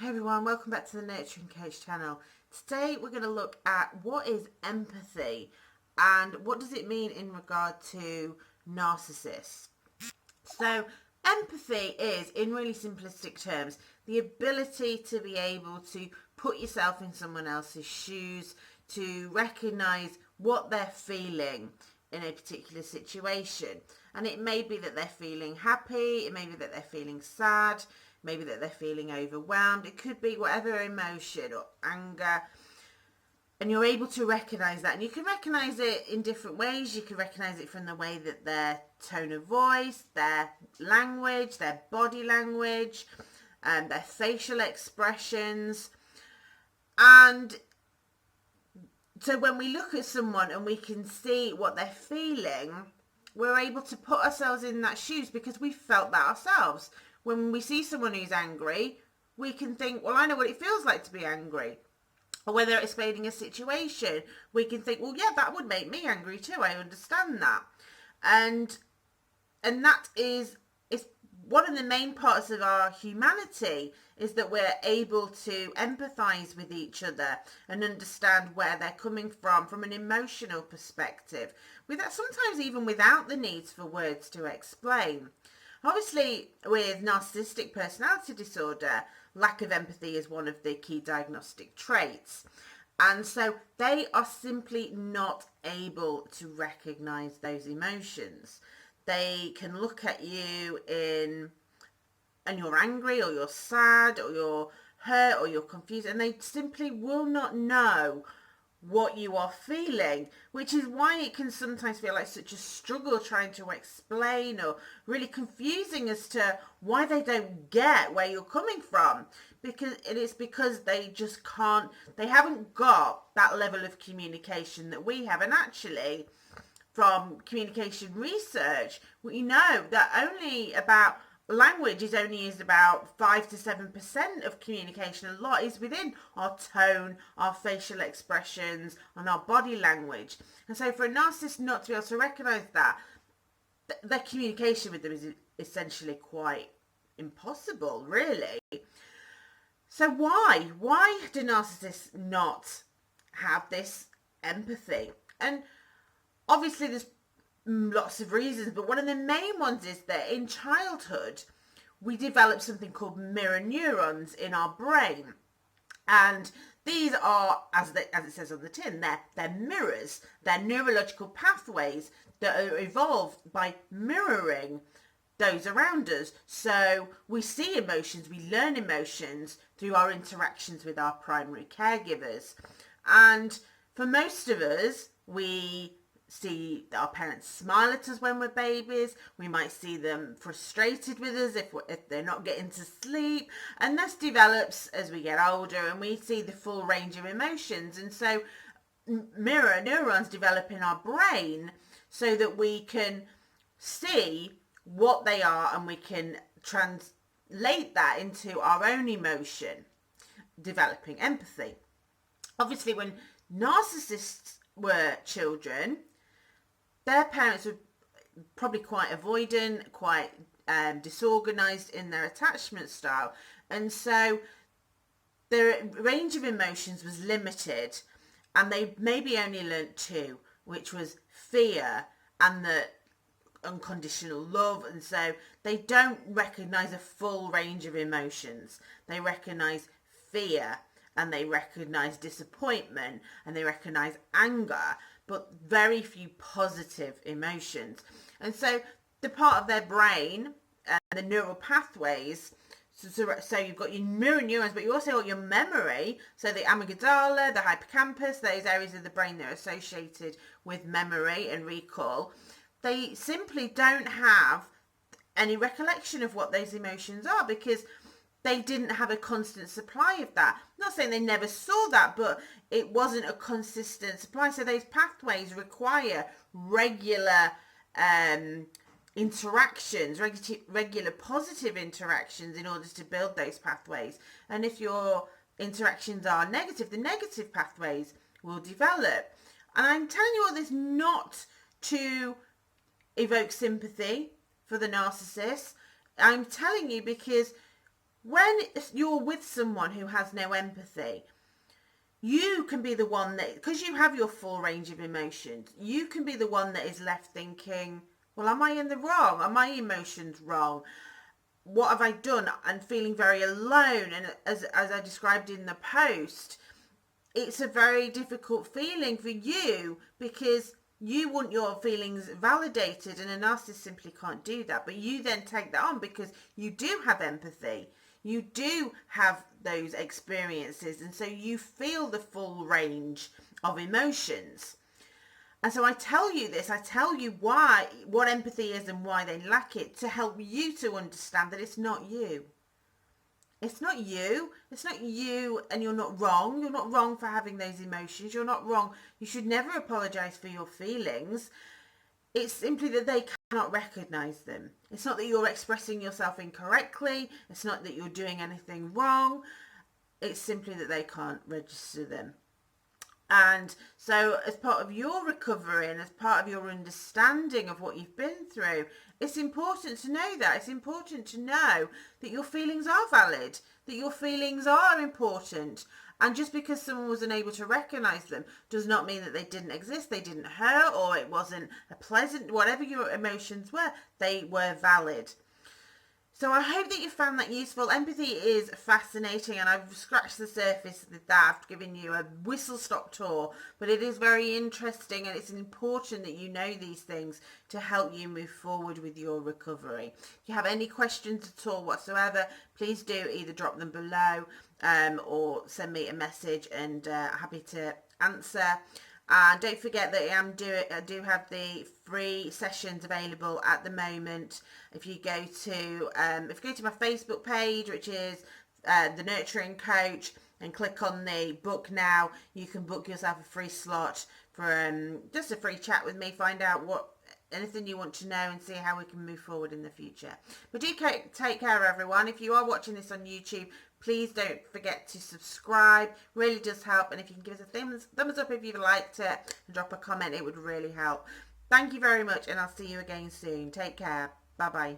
Hey everyone, welcome back to the Nurturing Coach channel. Today we're going to look at what is empathy and what does it mean in regard to narcissists. So empathy is, in really simplistic terms, the ability to be able to put yourself in someone else's shoes, to recognise what they're feeling in a particular situation. And it may be that they're feeling happy, it may be that they're feeling sad, maybe that they're feeling overwhelmed. It could be whatever emotion or anger. And you're able to recognise that. And you can recognise it in different ways. You can recognise it from the way that their tone of voice, their language, their body language, their facial expressions. And so when we look at someone and we can see what they're feeling, we're able to put ourselves in that shoes because we felt that ourselves. When we see someone who's angry, we can think, well, I know what it feels like to be angry. Or when they're explaining a situation, we can think, well, yeah, that would make me angry too. I understand that. And that is one of the main parts of our humanity, is that we're able to empathise with each other and understand where they're coming from an emotional perspective, sometimes even without the need for words to explain. Obviously, with narcissistic personality disorder, lack of empathy is one of the key diagnostic traits. And so they are simply not able to recognise those emotions. They can look at you and you're angry or you're sad or you're hurt or you're confused, and they simply will not know what you are feeling, which is why it can sometimes feel like such a struggle trying to explain, or really confusing as to why they don't get where you're coming from, because they just can't, they haven't got that level of communication that we have. And actually, from communication research, we know that language is only used about 5 to 7% of communication. A lot is within our tone, our facial expressions, and our body language. And so for a narcissist not to be able to recognise that, their communication with them is essentially quite impossible, really. So why do narcissists not have this empathy? And obviously there's lots of reasons, but one of the main ones is that in childhood we develop something called mirror neurons in our brain, and these are, as it says on the tin, they're mirrors. They're neurological pathways that are evolved by mirroring those around us. So we see emotions, we learn emotions through our interactions with our primary caregivers. And for most of us, we see our parents smile at us when we're babies. We might see them frustrated with us if they're not getting to sleep. And this develops as we get older and we see the full range of emotions. And so mirror neurons develop in our brain so that we can see what they are and we can translate that into our own emotion, developing empathy. Obviously, when narcissists were children, their parents were probably quite avoidant, quite disorganised in their attachment style. And so their range of emotions was limited, and they maybe only learnt two, which was fear and the unconditional love. And so they don't recognise a full range of emotions. They recognise fear, and they recognise disappointment, and they recognise anger, but very few positive emotions. And so the part of their brain, the neural pathways, so you've got your mirror neurons, but you also got your memory, so the amygdala, the hippocampus, those areas of the brain that are associated with memory and recall. They simply don't have any recollection of what those emotions are because they didn't have a constant supply of that. I'm not saying they never saw that, but it wasn't a consistent supply. So those pathways require regular interactions, regular positive interactions in order to build those pathways. And if your interactions are negative, the negative pathways will develop. And I'm telling you all this not to evoke sympathy for the narcissist. I'm telling you because when you're with someone who has no empathy, you can be the one that, because you have your full range of emotions, you can be the one that is left thinking, well, am I in the wrong? Are my emotions wrong? What have I done? And feeling very alone. And as I described in the post, it's a very difficult feeling for you because you want your feelings validated, and a narcissist simply can't do that. But you then take that on because you do have empathy. You do have those experiences, and so you feel the full range of emotions. And so I tell you this, I tell you what empathy is and why they lack it, to help you to understand that it's not you. It's not you. It's not you, and you're not wrong. You're not wrong for having those emotions. You're not wrong. You should never apologise for your feelings. It's simply that they cannot recognise them. It's not that you're expressing yourself incorrectly. It's not that you're doing anything wrong. It's simply that they can't register them. And so as part of your recovery and as part of your understanding of what you've been through, it's important to know that. It's important to know that your feelings are valid, that your feelings are important. And just because someone was unable to recognise them does not mean that they didn't exist, they didn't hurt, or it wasn't a pleasant, whatever your emotions were, they were valid. So I hope that you found that useful. Empathy is fascinating, and I've scratched the surface with that. I've given you a whistle-stop tour, but it is very interesting, and it's important that you know these things to help you move forward with your recovery. If you have any questions at all whatsoever, please do either drop them below or send me a message, and happy to answer. And don't forget that I do have the free sessions available at the moment. If you go to my Facebook page, which is the Nurturing Coach, and click on the book now, you can book yourself a free slot for just a free chat with me. Find out anything you want to know and see how we can move forward in the future. But do take care, everyone. If you are watching this on YouTube, please don't forget to subscribe. Really does help. And if you can give us a thumbs up if you've liked it, and drop a comment, it would really help. Thank you very much, and I'll see you again soon. Take care. Bye bye.